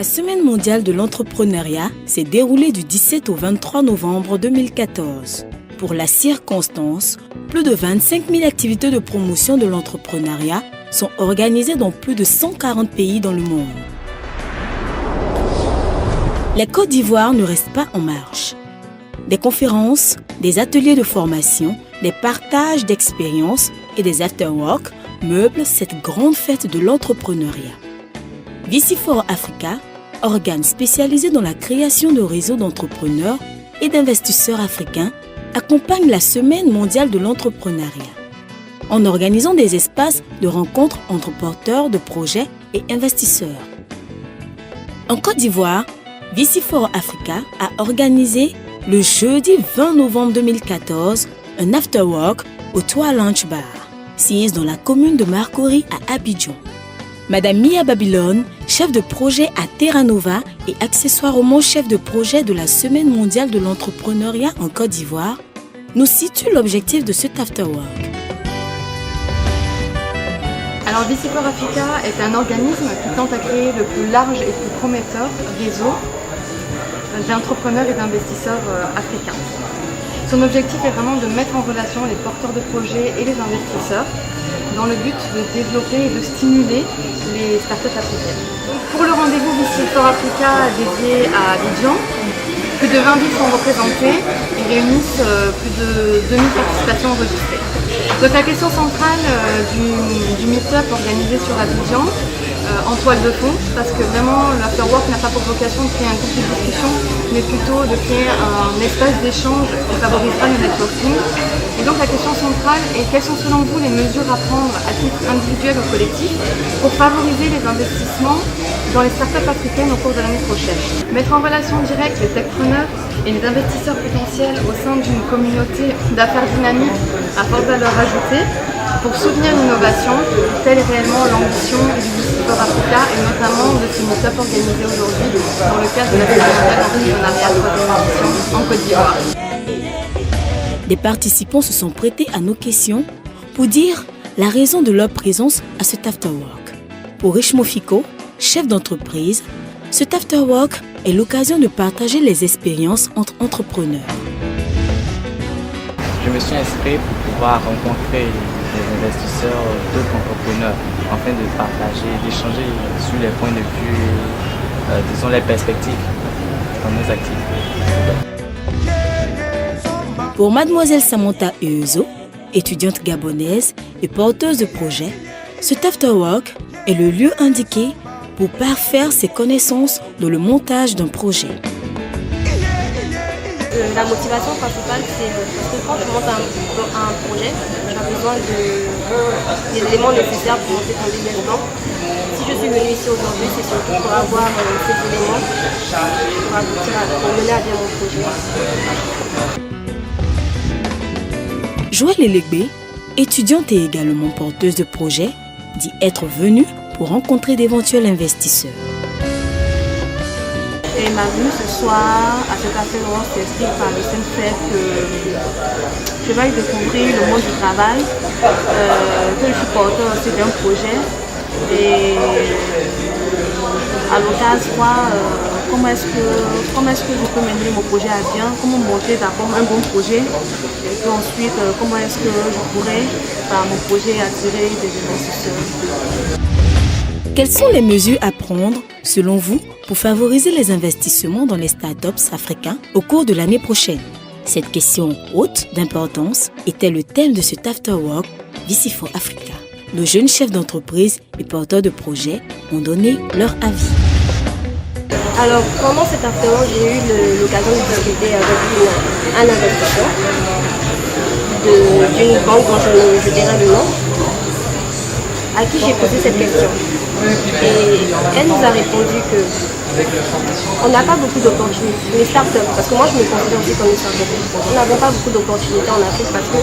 La Semaine mondiale de l'entrepreneuriat s'est déroulée du 17 au 23 novembre 2014. Pour la circonstance, plus de 25 000 activités de promotion de l'entrepreneuriat sont organisées dans plus de 140 pays dans le monde. La Côte d'Ivoire ne reste pas en marche. Des conférences, des ateliers de formation, des partages d'expériences et des after-work meublent cette grande fête de l'entrepreneuriat. VC4 Africa, organe spécialisé dans la création de réseaux d'entrepreneurs et d'investisseurs africains, accompagne la Semaine mondiale de l'entrepreneuriat en organisant des espaces de rencontres entre porteurs de projets et investisseurs. En Côte d'Ivoire, VC4 Africa a organisé le jeudi 20 novembre 2014 un after-work au Toit Lunch Bar, situé dans la commune de Marcory à Abidjan. Madame Mia Babylone, chef de projet à Terra Nova et accessoirement chef de projet de la Semaine mondiale de l'entrepreneuriat en Côte d'Ivoire, nous situe l'objectif de cet afterwork. Alors VC4 Africa est un organisme qui tente à créer le plus large et plus prometteur réseau d'entrepreneurs et d'investisseurs africains. Son objectif est vraiment de mettre en relation les porteurs de projets et les investisseurs dans le but de développer et de stimuler les startups africaines. Donc pour le rendez-vous VC4 Africa dédié à Abidjan, plus de 20 villes sont représentées et réunissent plus de 2000 participations enregistrées. Donc la question centrale du meet-up organisé sur Abidjan, en toile de fond, parce que vraiment l'afterwork n'a pas pour vocation de créer un groupe de discussion, mais plutôt de créer un espace d'échange qui favorisera le networking. Et donc la question centrale est quelles sont selon vous les mesures à prendre à titre individuel ou collectif pour favoriser les investissements dans les startups africaines au cours de l'année prochaine. Mettre en relation directe les techpreneurs et les investisseurs potentiels au sein d'une communauté d'affaires dynamiques à forte valeur ajoutée pour soutenir l'innovation, telle est réellement l'ambition du VC4 Africa et notamment de ce meet-up organisé aujourd'hui dans le cadre de la Semaine mondiale d'entrepreneuriat 3e édition en Côte d'Ivoire. Des participants se sont prêtés à nos questions pour dire la raison de leur présence à cet afterwork. Pour Richmo Fico, chef d'entreprise, cet afterwork est l'occasion de partager les expériences entre entrepreneurs. Je me suis inscrit pour pouvoir rencontrer les investisseurs, d'autres entrepreneurs, afin de partager, d'échanger sur les points de vue, disons les perspectives dans nos activités. Pour Mademoiselle Samantha Euzo, étudiante gabonaise et porteuse de projet, cet afterwork est le lieu indiqué pour parfaire ses connaissances dans le montage d'un projet. La motivation principale, c'est parce que quand tu montes un projet, tu as besoin des éléments nécessaires pour monter ton business plan. Si je suis venue ici aujourd'hui, c'est surtout pour avoir ces éléments pour mener à bien mon projet. Joël Elegbé, étudiante et également porteuse de projet, dit être venue pour rencontrer d'éventuels investisseurs. Et ma venue ce soir à cet afterwork s'explique par le simple fait que je vais découvrir le monde du travail, que je suis porteur aussi d'un projet et à l'occasion voir comment est-ce que je peux mener mon projet à bien, comment monter d'abord un bon projet et puis ensuite comment est-ce que je pourrais par mon projet attirer des investisseurs. Quelles sont les mesures à prendre, selon vous, pour favoriser les investissements dans les startups africains au cours de l'année prochaine? Cette question haute d'importance était le thème de cet afterwork VC4 Africa. Nos jeunes chefs d'entreprise et porteurs de projets ont donné leur avis. Alors, pendant cet afterwork, j'ai eu l'occasion de discuter avec un investisseur d'une banque dont je dirai le nom, à qui j'ai posé cette question. Et elle nous a répondu que on n'a pas beaucoup d'opportunités, les startups, parce que moi je me considère aussi comme une startup. Nous n'avons pas beaucoup d'opportunités en Afrique parce que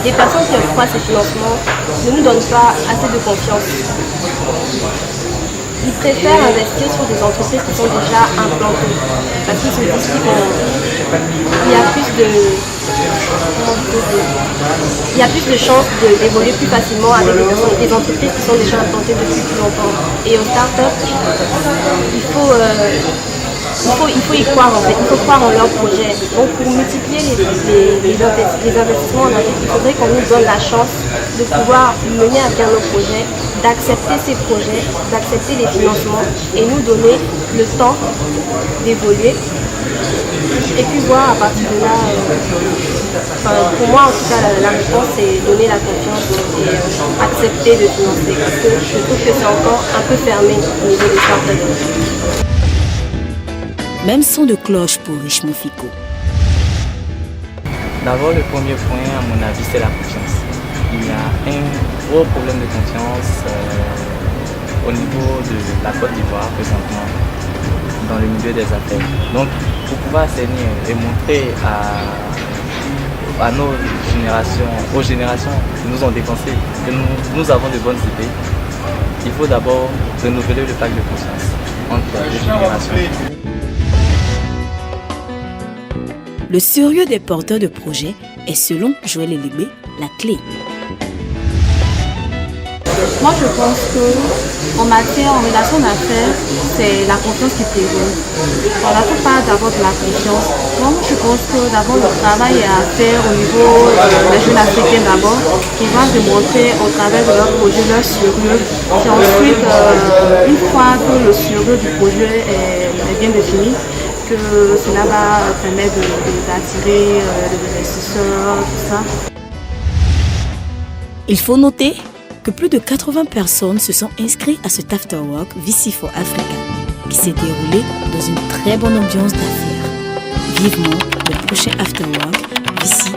les personnes qui octroient ces financements ne nous donnent pas assez de confiance. Ils préfèrent investir sur des entreprises qui sont déjà implantées parce qu'ils se disent qu'il y a plus de il y a plus de chances d'évoluer plus facilement avec des entreprises qui sont déjà implantées depuis plus longtemps. Et aux startups, il faut il faut y croire en fait, il faut croire en leur projet. Donc pour multiplier les investissements en Afrique, il faudrait qu'on nous donne la chance de pouvoir mener à bien nos projets, d'accepter ces projets, d'accepter les financements et nous donner le temps d'évoluer. Et puis voir à partir de là, pour moi en tout cas la réponse c'est donner la confiance et accepter de financer parce que je trouve que c'est encore un peu fermé au niveau des startups. Même son de cloche pour Richemont Fico. D'abord, le premier point, à mon avis, c'est la confiance. Il y a un gros problème de confiance au niveau de la Côte d'Ivoire présentement, dans le milieu des affaires. Donc, pour pouvoir assainir et montrer à nos générations, aux générations qui nous ont dépensé, que nous avons de bonnes idées, il faut d'abord renouveler le pacte de confiance entre les générations. Le sérieux des porteurs de projets est, selon Joël Elébé, la clé. Moi, je pense qu'en matière, en relation d'affaires, c'est la confiance qui prévaut. On n'a pas d'abord de la confiance. Donc, je pense que d'abord, le travail est à faire au niveau des jeunes africains d'abord, qui vont démontrer au travers de leur projet leur sérieux. C'est ensuite, une fois que le sérieux du projet est bien défini, que cela va permettre d'attirer des investisseurs, tout ça. Il faut noter que plus de 80 personnes se sont inscrites à cet Afterwork VC4 Africa qui s'est déroulé dans une très bonne ambiance d'affaires. Vivement le prochain Afterwork VC